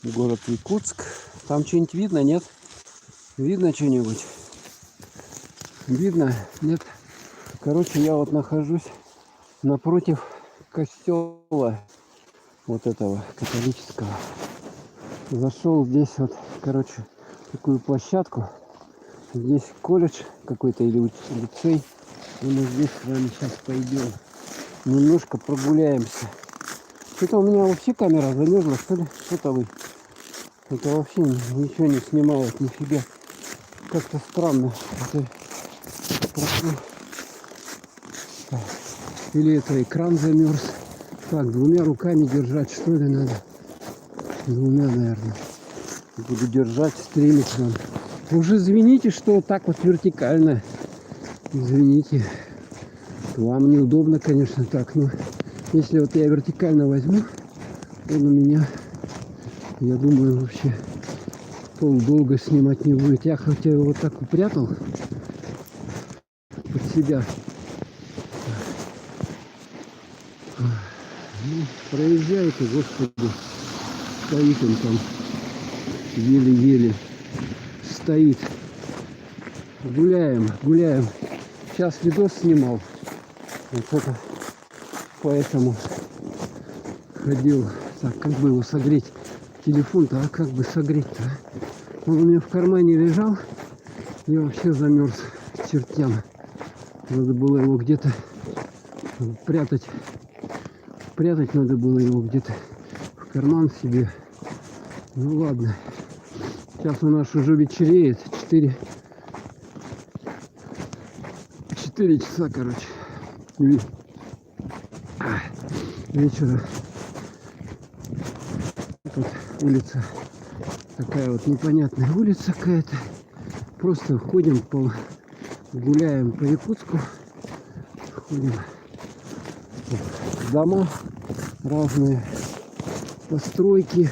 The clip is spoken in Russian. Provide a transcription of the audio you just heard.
Город Якутск. Там что-нибудь видно, нет? Видно что-нибудь? Видно? Нет? Короче, я вот нахожусь напротив костела вот этого католического. Зашел здесь вот, короче, такую площадку. Здесь колледж какой-то или лицей. И мы здесь с вами сейчас пойдем. Немножко прогуляемся. Что-то у меня вообще камера замерзла, что ли? Что-то вы. Это вообще ничего не снимает, нифига. Как-то странно. Это... Или это экран замерз. Так, двумя руками держать, что ли, надо? Двумя, наверное. Буду держать, стримить вам. Уже извините, что вот так вот вертикально. Извините. Вам неудобно, конечно, так, но если вот я вертикально возьму, он у меня, я думаю, вообще долго снимать не будет. Я хотя его вот так упрятал под себя. Ну, проезжайте, господи. Стоит он там. Еле-еле стоит. Гуляем, гуляем. Сейчас видос снимал. Вот это поэтому ходил. Так, как бы его согреть? Телефон-то, а как бы согреть-то? Он у меня в кармане лежал. Я вообще замерз к чертям. Надо было его где-то прятать. Прятать надо было его где-то в карман себе. Ну ладно. Сейчас у нас уже вечереет. 4 часа, короче. Вечера. Тут улица. Такая вот непонятная улица какая-то. Просто ходим гуляем по Якутску. Ходим. Дома разные. Постройки.